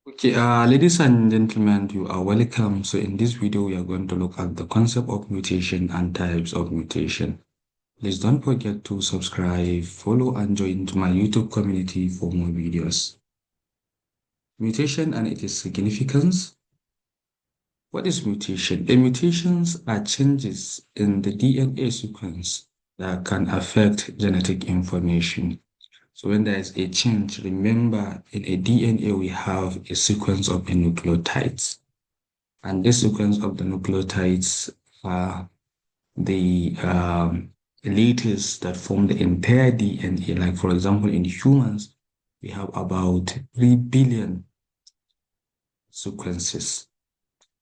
Okay, ladies and gentlemen, you are welcome. So in this video, we are going to look at the concept of mutation and types of mutation. Please don't forget to subscribe, follow, and join to my YouTube community for more videos. Mutation and its significance. What is mutation? Mutations are changes in the DNA sequence that can affect genetic information. So when there is a change, remember in a DNA, we have a sequence of nucleotides. And this sequence of the nucleotides are the letters that form the entire DNA. Like, for example, in humans, we have about 3 billion sequences.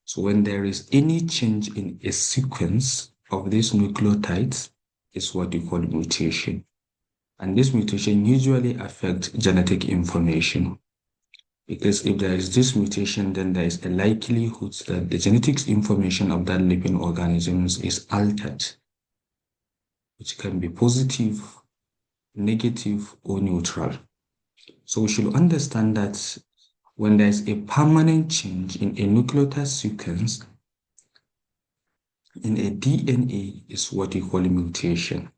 So when there is any change in a sequence of these nucleotides, is what we call mutation. And this mutation usually affects genetic information. Because if there is this mutation, then there is a likelihood that the genetics information of that living organisms is altered, which can be positive, negative, or neutral. So we should understand that when there is a permanent change in a nucleotide sequence in a DNA is what we call a mutation.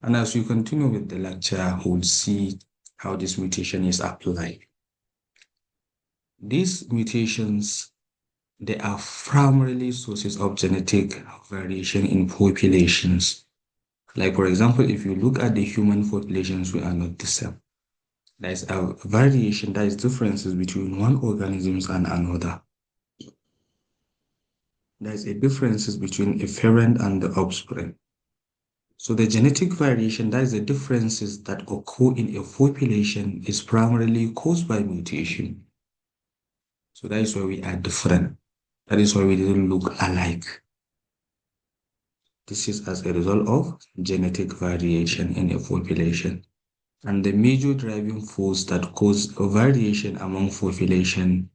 And as we continue with the lecture, we'll see how this mutation is applied. These mutations, they are primarily sources of genetic variation in populations. Like, for example, if you look at the human populations, we are not the same. There is a variation, there is differences between one organism and another. There is a differences between a parent and the offspring. So the genetic variation, that is the differences that occur in a population, is primarily caused by mutation. So that is why we are different. That is why we didn't look alike. This is as a result of genetic variation in a population. And the major driving force that causes variation among population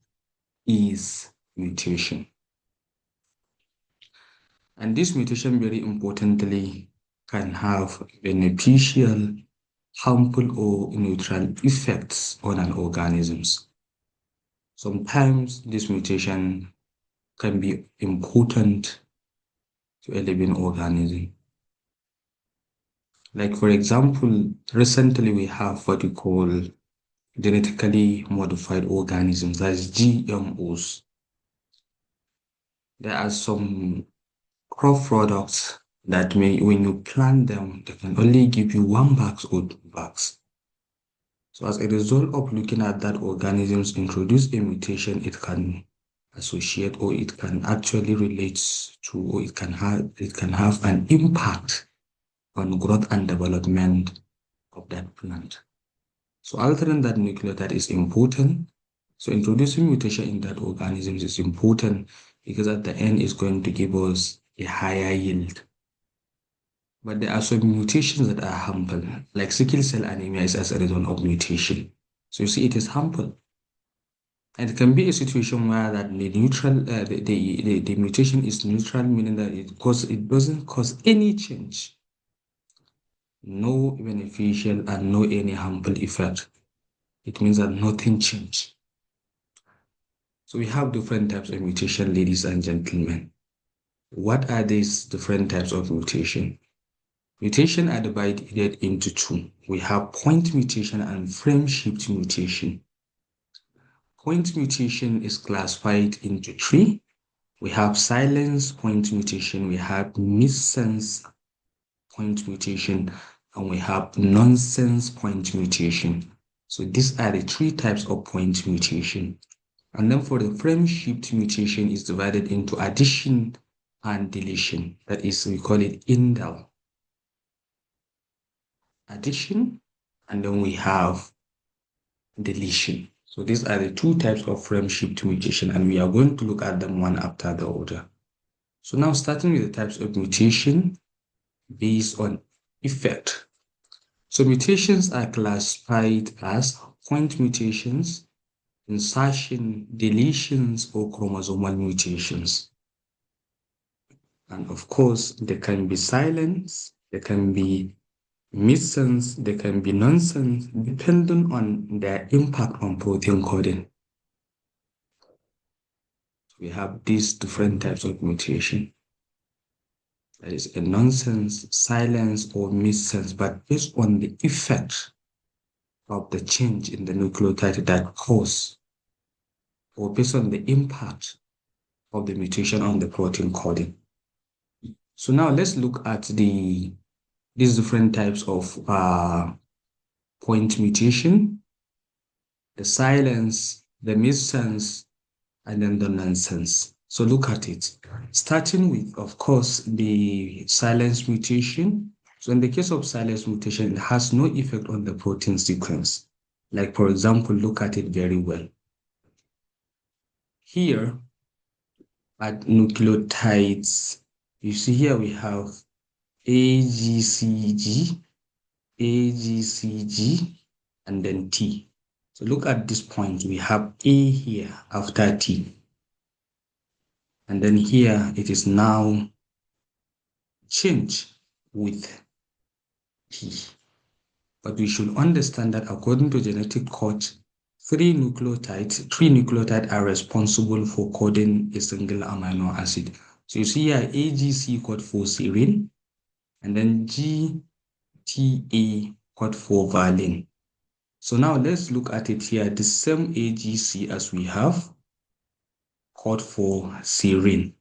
is mutation. And this mutation, very importantly, can have beneficial, harmful, or neutral effects on an organism. Sometimes this mutation can be important to a living organism. Like, for example, recently we have what we call genetically modified organisms, that is GMOs. There are some crop products that when you plant them, they can only give you 1 bag or 2 bags. So as a result of looking at that organisms introduce a mutation, it can associate, or it can actually relate to, or it can have an impact on growth and development of that plant. So altering that nucleotide is important. So introducing mutation in that organism is important because at the end it's going to give us a higher yield. But there are some mutations that are harmful, like sickle cell anemia is as a result of mutation. So you see, it is harmful. And it can be a situation where that the neutral, the mutation is neutral, meaning that it doesn't cause any change, no beneficial and no any harmful effect. It means that nothing changed. So we have different types of mutation, ladies and gentlemen. What are these different types of mutation? Mutation are divided into two. We have point mutation and frameshift mutation. Point mutation is classified into three. We have silence point mutation, we have missense point mutation, and we have nonsense point mutation. So these are the three types of point mutation. And then for the frameshift mutation is divided into addition and deletion. That is, we call it indel. Addition, and then we have deletion. So these are the two types of frameshift mutation, and we are going to look at them one after the other. So now starting with the types of mutation based on effect. So mutations are classified as point mutations, insertion, deletions, or chromosomal mutations. And of course, they can be silence, they can be missense, they can be nonsense, depending on their impact on protein coding. We have these different types of mutation. That is a nonsense, silence, or missense, but based on the effect of the change in the nucleotide that cause, or based on the impact of the mutation on the protein coding. So now let's look at these different types of point mutation, the silence, the missense, and then the nonsense. So look at it. Starting with, of course, the silence mutation. So in the case of silence mutation, it has no effect on the protein sequence. Like, for example, look at it very well. Here at nucleotides, you see here we have AGCG, AGCG, and then T. So look at this point, we have A here after T. And then here it is now changed with T. But we should understand that according to genetic code, three nucleotides are responsible for coding a single amino acid. So you see here AGC code for serine, and then GTA code for valine. So now let's look at it here. The same AGC as we have code for serine.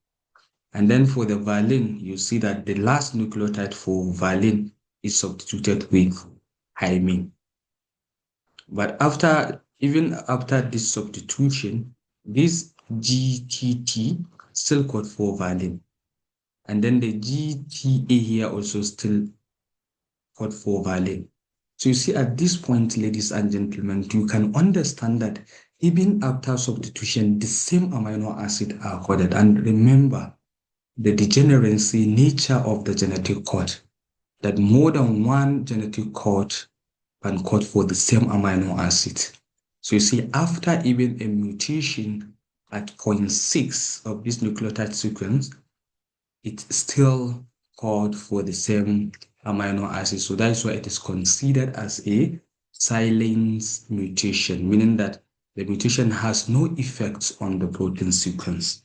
And then for the valine, you see that the last nucleotide for valine is substituted with hymine. But even after this substitution, this GTT still code for valine. And then the GTA here also still code for valine. So you see at this point, ladies and gentlemen, you can understand that even after substitution, the same amino acid are coded. And remember the degeneracy nature of the genetic code, that more than one genetic code can code for the same amino acid. So you see, after even a mutation at point 6 of this nucleotide sequence, it still code for the same amino acid. So that is why it is considered as a silence mutation, meaning that the mutation has no effects on the protein sequence.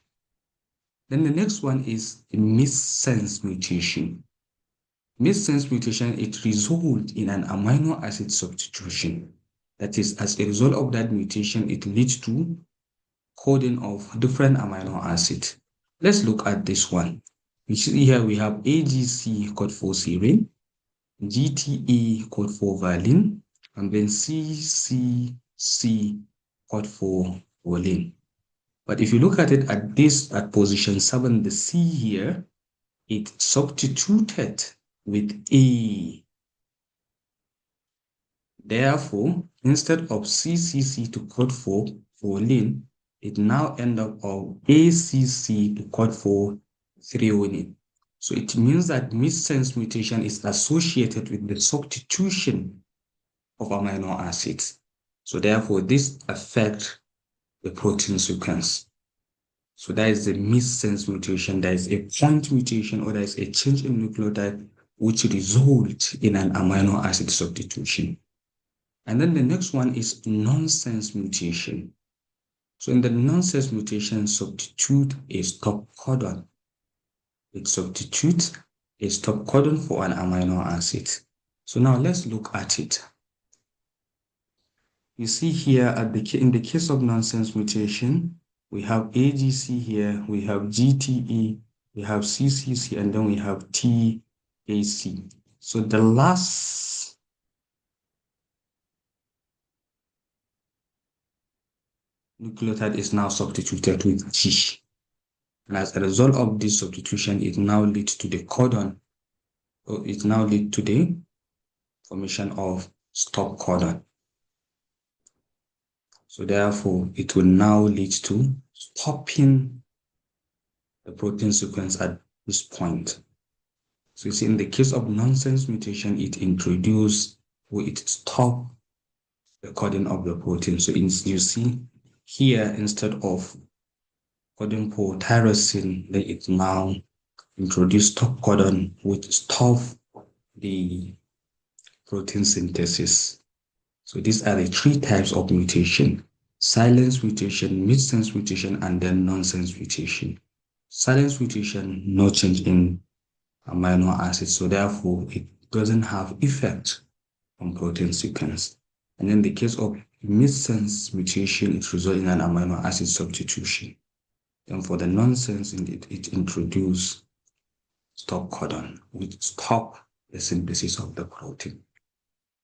Then the next one is missense mutation. Missense mutation, it results in an amino acid substitution. That is, as a result of that mutation, it leads to coding of different amino acids. Let's look at this one. You see here we have AGC code for serine, GTA code for valine, and then CCC code for valine. But if you look at it at position 7, the C here, it substituted with A. Therefore, instead of CCC to code for valine, it now ends up of ACC to code for threonine. So it means that missense mutation is associated with the substitution of amino acids. So therefore, this affects the protein sequence. So that is the missense mutation. There is a point mutation, or there is a change in nucleotide which results in an amino acid substitution. And then the next one is nonsense mutation. So in the nonsense mutation, substitute a stop codon. It substitutes a stop codon for an amino acid. So now let's look at it. You see here in the case of nonsense mutation, we have AGC here, we have GTE, we have CCC, and then we have TAC. So the last nucleotide is now substituted with G. And as a result of this substitution, it now leads to the codon, or it now leads to the formation of stop codon. So therefore, it will now lead to stopping the protein sequence at this point. So you see, in the case of nonsense mutation, it introduces or it stops the coding of the protein. So you see here, instead of coding for tyrosine, then it now introduces stop codon, which stops the protein synthesis. So these are the three types of mutation. silence mutation, missense mutation, and then nonsense mutation. Silence mutation, no change in amino acids, so therefore it doesn't have effect on protein sequence. And in the case of missense mutation, it results in an amino acid substitution. And for the nonsense, it introduces stop codon, which stop the synthesis of the protein.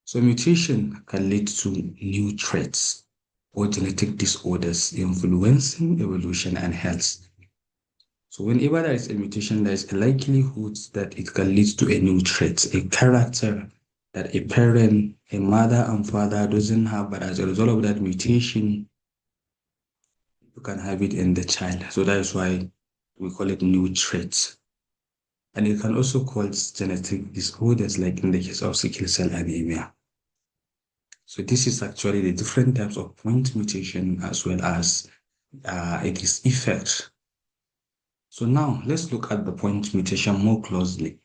So mutation can lead to new traits or genetic disorders influencing evolution and health. So whenever there is a mutation, there is a likelihood that it can lead to a new trait, a character that a parent, a mother and father doesn't have, but as a result of that mutation, you can have it in the child. So that is why we call it new traits. And it can also cause genetic disorders, like in the case of sickle cell anemia. So this is actually the different types of point mutation as well as its effect. So now let's look at the point mutation more closely.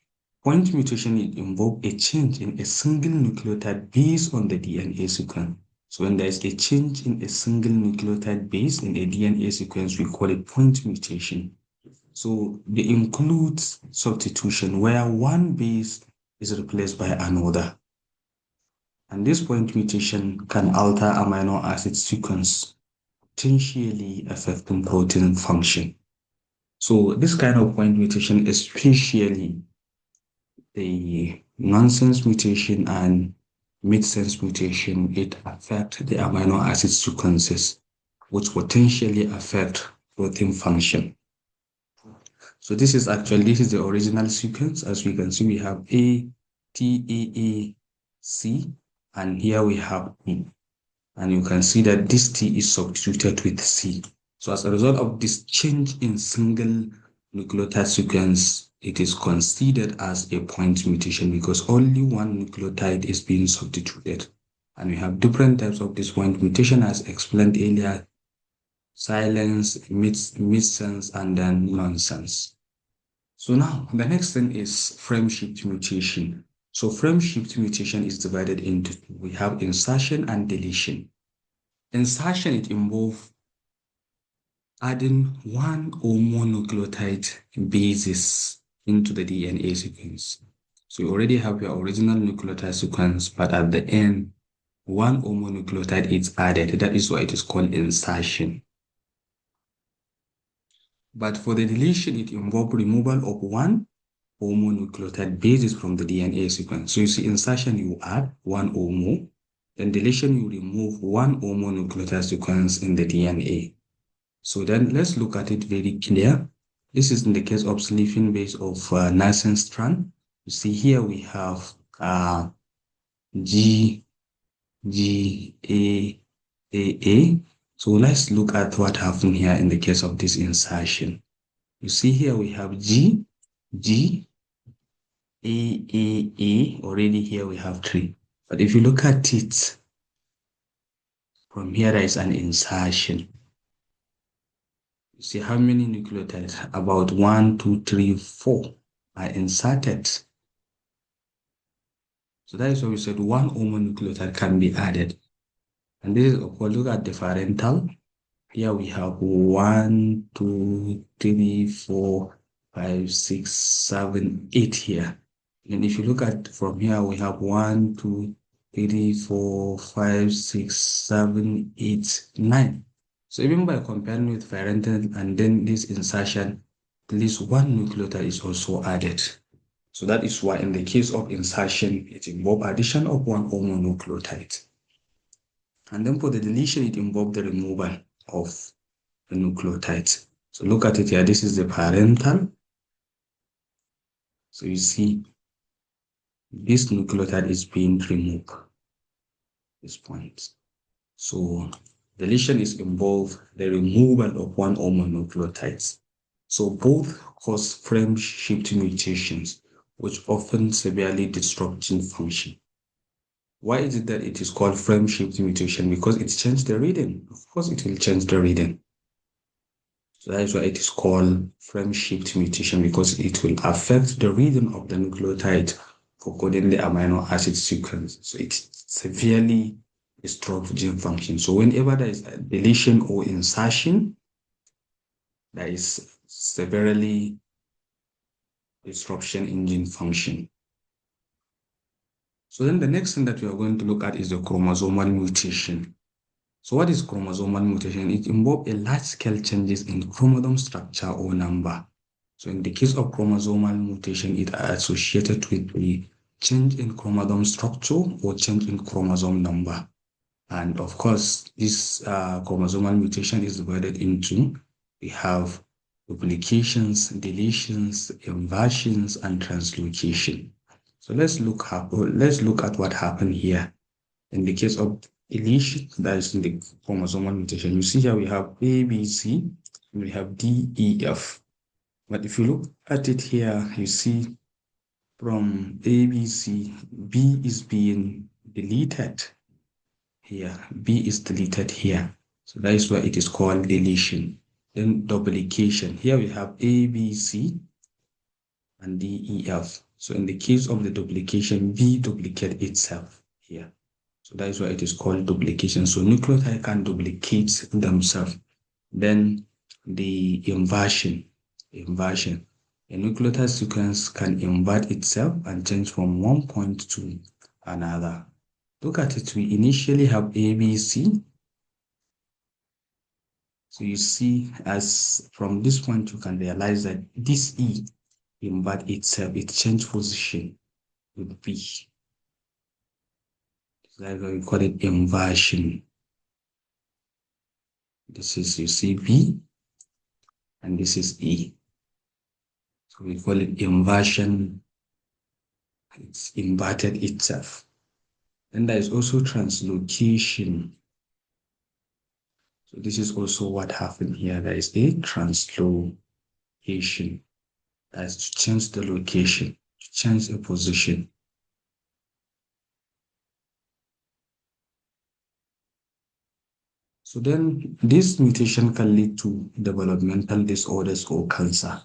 Point mutation involves a change in a single nucleotide based on the DNA sequence. So when there is a change in a single nucleotide base in a DNA sequence, we call it point mutation. So they include substitution where one base is replaced by another. And this point mutation can alter amino acid sequence, potentially affecting protein function. So this kind of point mutation, especially the nonsense mutation and missense mutation, it affects the amino acid sequences, which potentially affect protein function. So this is the original sequence. As we can see, we have A, T, A, A, C, and here we have E. And you can see that this T is substituted with C. So as a result of this change in single nucleotide sequence, it is considered as a point mutation because only one nucleotide is being substituted. And we have different types of this point mutation as explained earlier: silence, missense, and then nonsense. So now the next thing is frameshift mutation. So frameshift mutation is divided into two. We have insertion and deletion. Insertion, it involves adding one or more nucleotide bases into the DNA sequence. So you already have your original nucleotide sequence, but at the end, one or more nucleotide is added. That is why it is called insertion. But for the deletion, it involves removal of one or more nucleotide bases from the DNA sequence. So you see, insertion, you add one or more. Then deletion, you remove one or more nucleotide sequence in the DNA. So then let's look at it very clear. This is in the case of sleeping base of nascent strand. You see here we have G, G, A. So let's look at what happened here in the case of this insertion. You see here we have G, A. Already here we have 3. But if you look at it, from here there is an insertion. You see how many nucleotides? About 1, 2, 3, 4 are inserted. So that is why we said one or more nucleotide can be added. And this is, if we look at the parental, here we have 1, 2, 3, 4, 5, 6, 7, 8 here. And if you look at from here, we have 1, 2, 3, 4, 5, 6, 7, 8, 9. So even by comparing with parental and then this insertion, at least one nucleotide is also added. So that is why in the case of insertion, it involves addition of one or more nucleotides. And then for the deletion, it involves the removal of the nucleotides. So look at it here. This is the parental. So you see, this nucleotide is being removed at this point. So deletion is involved the removal of one or more nucleotides. So both cause frameshift mutations, which often severely disrupt gene function. Why is it that it is called frameshift mutation? Because it changed the reading. Of course, it will change the reading. So that is why it is called frameshift mutation, because it will affect the reading of the nucleotide for coding the amino acid sequence. So it severely disrupt gene function. So whenever there is a deletion or insertion, there is severely disruption in gene function. So then the next thing that we are going to look at is the chromosomal mutation. So what is chromosomal mutation? It involves a large-scale changes in chromosome structure or number. So in the case of chromosomal mutation, it is associated with a change in chromosome structure or change in chromosome number. And of course, this chromosomal mutation is divided into, we have duplications, deletions, inversions, and translocation. So let's look at what happened here. In the case of deletion, that is in the chromosomal mutation, you see here we have A, B, C, and we have D, E, F. But if you look at it here, you see from A, B, C, B is being deleted here. B is deleted here. So that is why it is called deletion. Then duplication. Here we have A, B, C, and D, E, F. So in the case of the duplication, B duplicate itself here. So that is why it is called duplication. So nucleotide can duplicate themselves. Then the inversion. A nucleotide sequence can invert itself and change from one point to another. Look at it. We initially have A, B, C. So you see, as from this point, you can realize that this E invert itself, it change position with B. That's why we call it inversion. This is, you see, B, and this is E. So we call it inversion. It's inverted itself. Then there is also translocation. So this is also what happened here. There is a translocation. That is to change the location, to change the position. So then this mutation can lead to developmental disorders or cancer.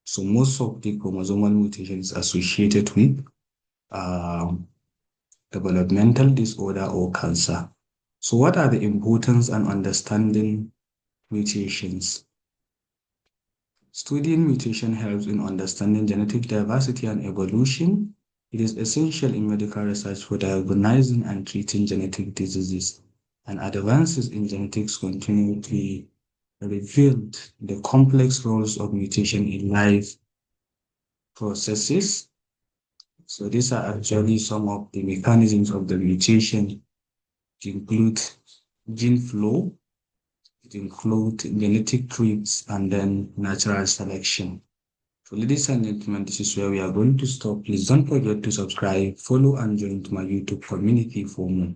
So most of the chromosomal mutations associated with developmental disorder or cancer. So what are the importance and understanding mutations? Studying mutation helps in understanding genetic diversity and evolution. It is essential in medical research for diagnosing and treating genetic diseases, and advances in genetics continue to reveal the complex roles of mutation in life processes. So these are actually some of the mechanisms of the mutation. It includes gene flow, it includes genetic traits, and then natural selection. So ladies and gentlemen, this is where we are going to stop. Please don't forget to subscribe, follow, and join my YouTube community for more.